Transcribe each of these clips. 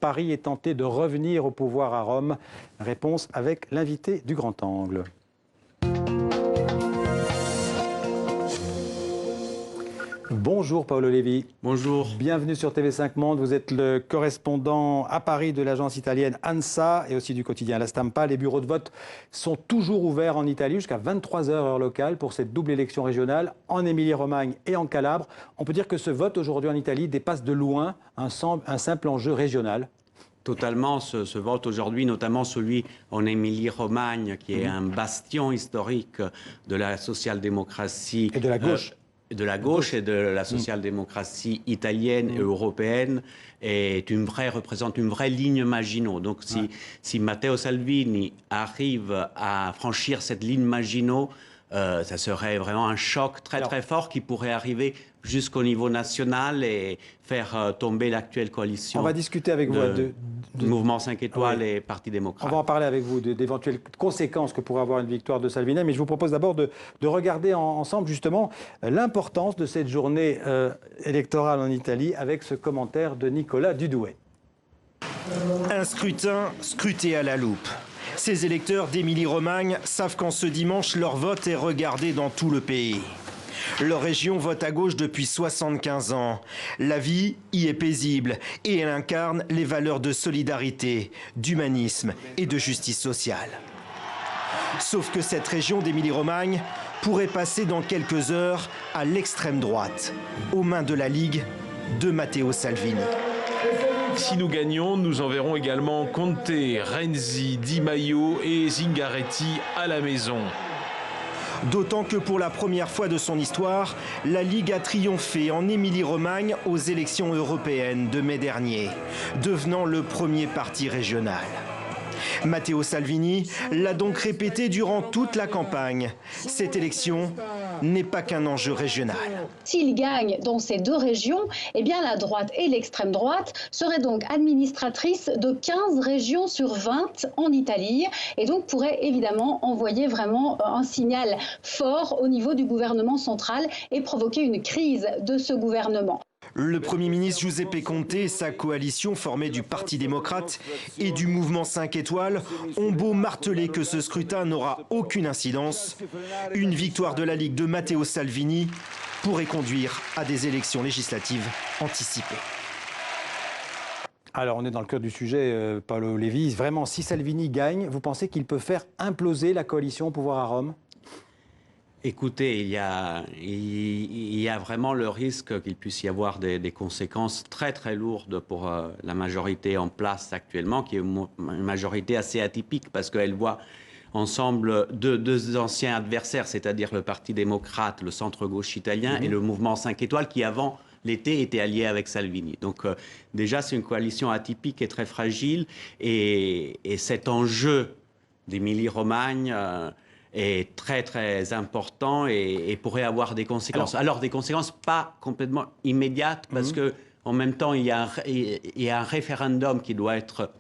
Paris est tenté de revenir au pouvoir à Rome. Réponse avec l'invité du Grand Angle. Bonjour Paolo Levi. Bonjour. Bienvenue sur TV5 Monde. Vous êtes le correspondant à Paris de l'agence italienne ANSA et aussi du quotidien La Stampa. Les bureaux de vote sont toujours ouverts en Italie jusqu'à 23 h heure locale pour cette double élection régionale en Émilie-Romagne et en Calabre. On peut dire que ce vote aujourd'hui en Italie dépasse de loin un simple enjeu régional. Totalement, ce vote aujourd'hui, notamment celui en Émilie-Romagne, qui est un bastion historique de la social-démocratie. Et de la gauche. De la gauche et de la social-démocratie italienne et européenne représente une vraie ligne Maginot. Donc si Matteo Salvini arrive à franchir cette ligne Maginot, ça serait vraiment un choc très fort qui pourrait arriver jusqu'au niveau national et faire tomber l'actuelle coalition. On va discuter avec vous du mouvement 5 étoiles et Parti démocrate. On va en parler avec vous d'éventuelles conséquences que pourrait avoir une victoire de Salvini, mais je vous propose d'abord de regarder ensemble justement l'importance de cette journée électorale en Italie avec ce commentaire de Nicolas Dudouet. Un scrutin scruté à la loupe. Ces électeurs d'Émilie-Romagne savent qu'en ce dimanche, leur vote est regardé dans tout le pays. Leur région vote à gauche depuis 75 ans. La vie y est paisible et elle incarne les valeurs de solidarité, d'humanisme et de justice sociale. Sauf que cette région d'Émilie-Romagne pourrait passer dans quelques heures à l'extrême droite, aux mains de la Ligue de Matteo Salvini. Si nous gagnons, nous enverrons également Conte, Renzi, Di Maio et Zingaretti à la maison. D'autant que pour la première fois de son histoire, la Ligue a triomphé en Émilie-Romagne aux élections européennes de mai dernier, devenant le premier parti régional. Matteo Salvini l'a donc répété durant toute la campagne. Cette élection n'est pas qu'un enjeu régional. S'il gagne dans ces deux régions, eh bien la droite et l'extrême droite seraient donc administratrices de 15 régions sur 20 en Italie et donc pourraient évidemment envoyer vraiment un signal fort au niveau du gouvernement central et provoquer une crise de ce gouvernement. Le Premier ministre Giuseppe Conte et sa coalition formée du Parti démocrate et du mouvement 5 étoiles ont beau marteler que ce scrutin n'aura aucune incidence. Une victoire de la Ligue de Matteo Salvini pourrait conduire à des élections législatives anticipées. Alors, on est dans le cœur du sujet, Paolo Levi. Vraiment, si Salvini gagne, vous pensez qu'il peut faire imploser la coalition au pouvoir à Rome ? Écoutez, il y a vraiment le risque qu'il puisse y avoir des conséquences très lourdes pour la majorité en place actuellement, qui est une majorité assez atypique parce qu'elle voit ensemble deux anciens adversaires, c'est-à-dire le Parti démocrate, le centre-gauche italien et le mouvement 5 étoiles qui avant l'été était allié avec Salvini. Donc déjà c'est une coalition atypique et très fragile et cet enjeu d'Émilie-Romagne est très important et pourrait avoir des conséquences. Alors des conséquences pas complètement immédiates parce que en même temps il y a un référendum qui doit être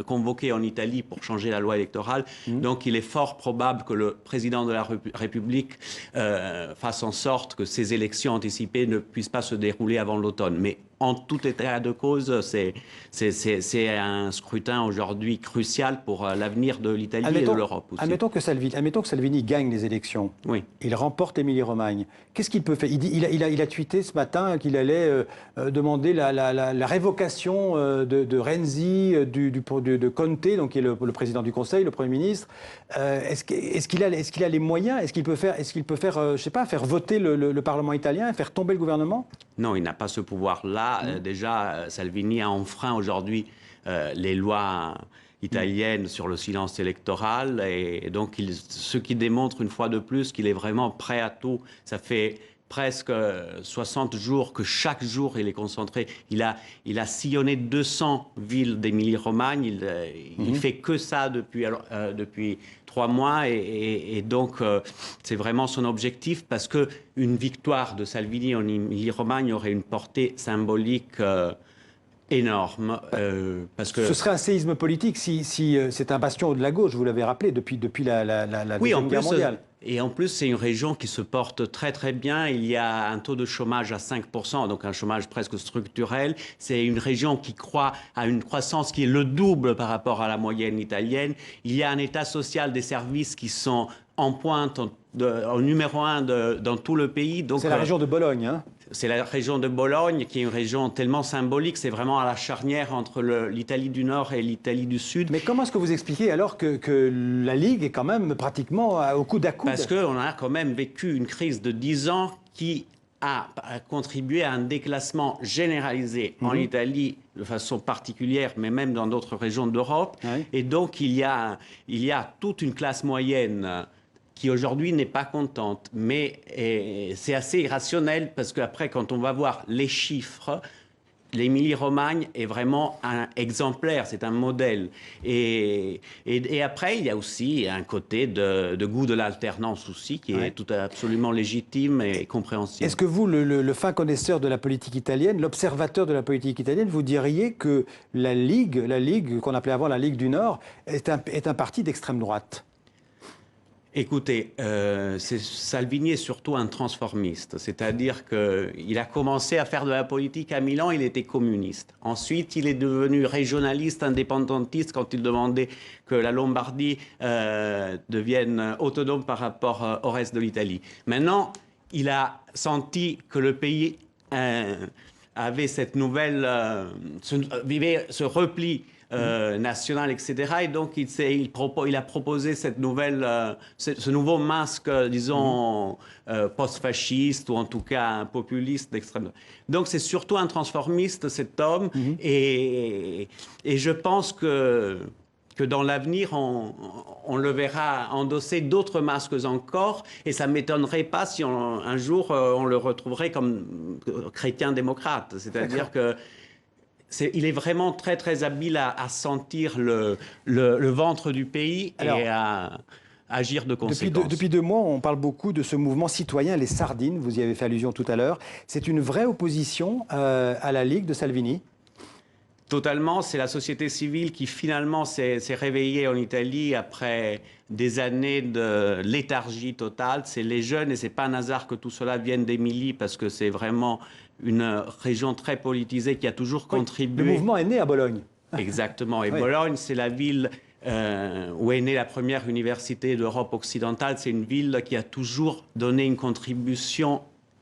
convoqué en Italie pour changer la loi électorale. Donc il est fort probable que le président de la République fasse en sorte que ces élections anticipées ne puissent pas se dérouler avant l'automne. Mais en tout état de cause, c'est un scrutin aujourd'hui crucial pour l'avenir de l'Italie et de l'Europe aussi. Admettons que Salvini gagne les élections. Oui. Il remporte Émilie-Romagne. Qu'est-ce qu'il peut faire? Il a tweeté ce matin qu'il allait demander la révocation de Renzi, de Conte, donc qui est le président du Conseil, le Premier ministre. Est-ce qu'il a les moyens? Est-ce qu'il peut faire, je sais pas, faire voter le Parlement italien et faire tomber le gouvernement? Non, il n'a pas ce pouvoir-là. Déjà, Salvini a enfreint aujourd'hui les lois italiennes sur le silence électoral. Et donc, ce qui démontre une fois de plus qu'il est vraiment prêt à tout. Ça fait presque 60 jours que chaque jour il est concentré. Il a sillonné 200 villes d'Émilie-Romagne. Il fait que ça depuis 3 mois et donc c'est vraiment son objectif parce que une victoire de Salvini en Émilie-Romagne aurait une portée symbolique énorme. Parce que... Ce serait un séisme politique si c'est un bastion de la gauche, vous l'avez rappelé, depuis la Deuxième Guerre mondiale. Et en plus, c'est une région qui se porte très très bien. Il y a un taux de chômage à 5%, donc un chômage presque structurel. C'est une région qui croît à une croissance qui est le double par rapport à la moyenne italienne. Il y a un état social des services qui sont en pointe, au numéro 1 dans tout le pays. C'est la région de Bologne, hein? C'est la région de Bologne qui est une région tellement symbolique, c'est vraiment à la charnière entre l'Italie du Nord et l'Italie du Sud. Mais comment est-ce que vous expliquez alors que la Ligue est quand même pratiquement au coude à coude? Parce qu'on a quand même vécu une crise de 10 ans qui a contribué à un déclassement généralisé en Italie de façon particulière, mais même dans d'autres régions d'Europe. Oui. Et donc il y a toute une classe moyenne qui aujourd'hui n'est pas contente. Mais c'est assez irrationnel parce qu'après, quand on va voir les chiffres, l'Émilie-Romagne est vraiment un exemplaire, c'est un modèle. Et après, il y a aussi un côté de goût de l'alternance aussi, qui est tout absolument légitime et compréhensible. Est-ce que vous, le fin connaisseur de la politique italienne, l'observateur de la politique italienne, vous diriez que la Ligue qu'on appelait avant la Ligue du Nord, est un parti d'extrême droite? Écoutez, Salvini est surtout un transformiste, c'est-à-dire qu'il a commencé à faire de la politique à Milan, il était communiste. Ensuite, il est devenu régionaliste, indépendantiste quand il demandait que la Lombardie devienne autonome par rapport au reste de l'Italie. Maintenant, il a senti que le pays avait cette nouvelle, vivait ce repli national, etc. Et donc, il a proposé cette nouvelle, ce nouveau masque, disons, post-fasciste ou en tout cas populiste d'extrême. Donc, c'est surtout un transformiste, cet homme. Et je pense que dans l'avenir, on le verra endosser d'autres masques encore. Et ça ne m'étonnerait pas si un jour, on le retrouverait comme chrétien-démocrate. C'est-à-dire que il est vraiment très, très habile à sentir le ventre du pays. Alors, et à agir de conséquence. Depuis 2 mois, on parle beaucoup de ce mouvement citoyen, les Sardines. Vous y avez fait allusion tout à l'heure. C'est une vraie opposition à la Ligue de Salvini? Totalement. C'est la société civile qui finalement s'est réveillée en Italie après des années de léthargie totale. C'est les jeunes et c'est pas un hasard que tout cela vienne d'Émilie parce que c'est vraiment une région très politisée qui a toujours contribué. Le mouvement est né à Bologne. Exactement. Et Bologne, c'est la ville où est née la première université d'Europe occidentale. C'est une ville qui a toujours donné une contribution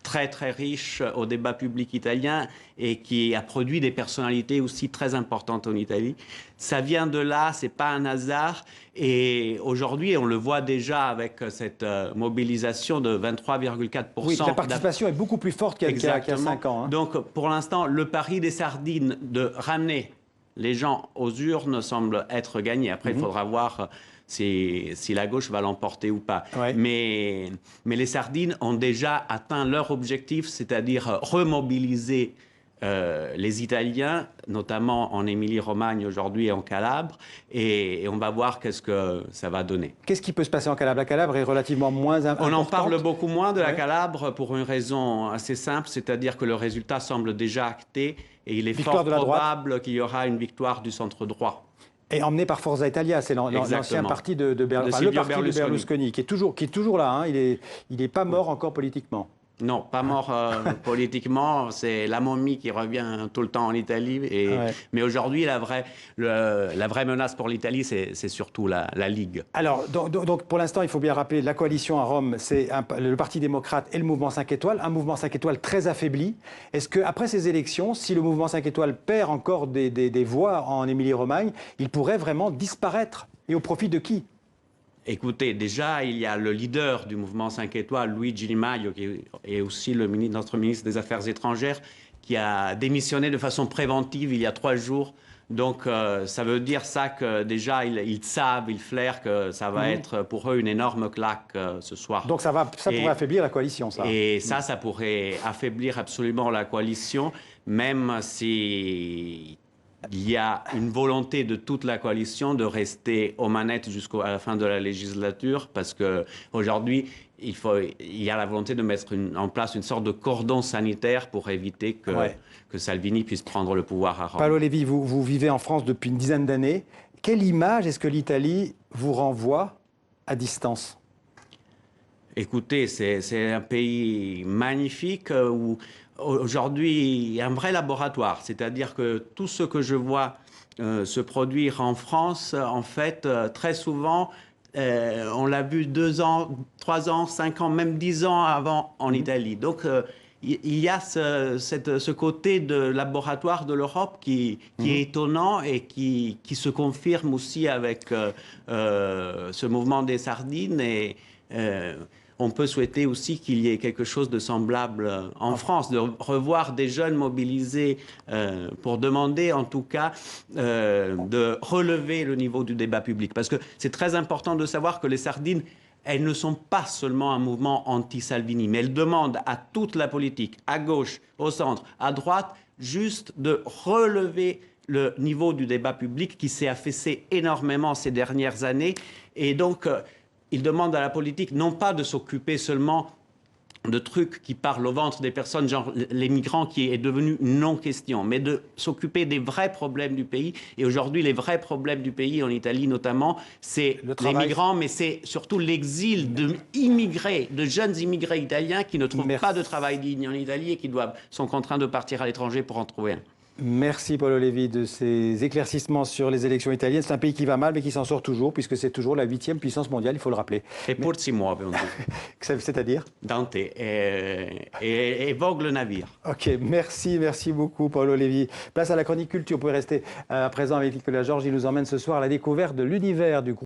très très riche au débat public italien et qui a produit des personnalités aussi très importantes en Italie. Ça vient de là, c'est pas un hasard. Et aujourd'hui, on le voit déjà avec cette mobilisation de 23,4%. Oui, la participation est beaucoup plus forte qu'il y a 5 ans. Hein. Donc, pour l'instant, le pari des Sardines de ramener les gens aux urnes semble être gagné. Après, il faudra voir si la gauche va l'emporter ou pas. Ouais. Mais les Sardines ont déjà atteint leur objectif, c'est-à-dire remobiliser les Italiens, notamment en Émilie-Romagne aujourd'hui et en Calabre, et on va voir qu'est-ce que ça va donner. Qu'est-ce qui peut se passer en Calabre? La Calabre est relativement moins importante. On en parle beaucoup moins de la Calabre pour une raison assez simple, c'est-à-dire que le résultat semble déjà acté et il est fort probable qu'il y aura une victoire du centre droit. Et emmené par Forza Italia, c'est l'ancien parti le parti de Berlusconi, qui est toujours là. Hein. Il est pas mort encore politiquement. Non, pas mort politiquement. C'est la momie qui revient tout le temps en Italie. Mais aujourd'hui, la vraie menace pour l'Italie, c'est surtout la Ligue. Alors, donc, pour l'instant, il faut bien rappeler, la coalition à Rome, c'est le Parti démocrate et le mouvement 5 étoiles. Un mouvement 5 étoiles très affaibli. Est-ce qu'après ces élections, si le mouvement 5 étoiles perd encore des voix en Émilie-Romagne, il pourrait vraiment disparaître? Et au profit de qui? Écoutez, déjà, il y a le leader du mouvement 5 étoiles, Luigi Di Maio, qui est aussi notre ministre des Affaires étrangères, qui a démissionné de façon préventive il y a 3 jours. Donc, ça veut dire ça que déjà, ils savent, ils flairent que ça va être pour eux une énorme claque ce soir. Donc, ça pourrait affaiblir la coalition, ça. Et ça pourrait affaiblir absolument la coalition, même si... il y a une volonté de toute la coalition de rester aux manettes jusqu'à la fin de la législature, parce qu'aujourd'hui, il y a la volonté de mettre en place une sorte de cordon sanitaire pour éviter que Salvini puisse prendre le pouvoir à Rome. Paolo Levi, vous vivez en France depuis une dizaine d'années. Quelle image est-ce que l'Italie vous renvoie à distance? Écoutez, c'est un pays magnifique où aujourd'hui il y a un vrai laboratoire. C'est-à-dire que tout ce que je vois se produire en France, en fait, très souvent, on l'a vu 2 ans, 3 ans, 5 ans, même 10 ans avant en Italie. Donc, il y a ce côté de laboratoire de l'Europe qui est étonnant et qui se confirme aussi avec ce mouvement des sardines. Et on peut souhaiter aussi qu'il y ait quelque chose de semblable en France, de revoir des jeunes mobilisés pour demander en tout cas de relever le niveau du débat public. Parce que c'est très important de savoir que les sardines, elles ne sont pas seulement un mouvement anti-Salvini, mais elles demandent à toute la politique, à gauche, au centre, à droite, juste de relever le niveau du débat public qui s'est affaissé énormément ces dernières années. Et donc, ils demandent à la politique non pas de s'occuper seulement de trucs qui parlent au ventre des personnes, genre les migrants, qui est devenu une non-question, mais de s'occuper des vrais problèmes du pays. Et aujourd'hui, les vrais problèmes du pays, en Italie notamment, c'est les migrants, mais c'est surtout l'exil de jeunes immigrés italiens qui ne trouvent pas de travail digne en Italie et qui sont contraints de partir à l'étranger pour en trouver un. Merci Paolo Levi de ces éclaircissements sur les élections italiennes. C'est un pays qui va mal mais qui s'en sort toujours puisque c'est toujours la 8e puissance mondiale, il faut le rappeler. Et pour 6 mois, on dit. C'est-à-dire Dante et vogue le navire. Ok, merci beaucoup Paolo Levi. Place à la chronique culture, vous pouvez rester à présent avec Nicolas Georges. Il nous emmène ce soir à la découverte de l'univers du groupe.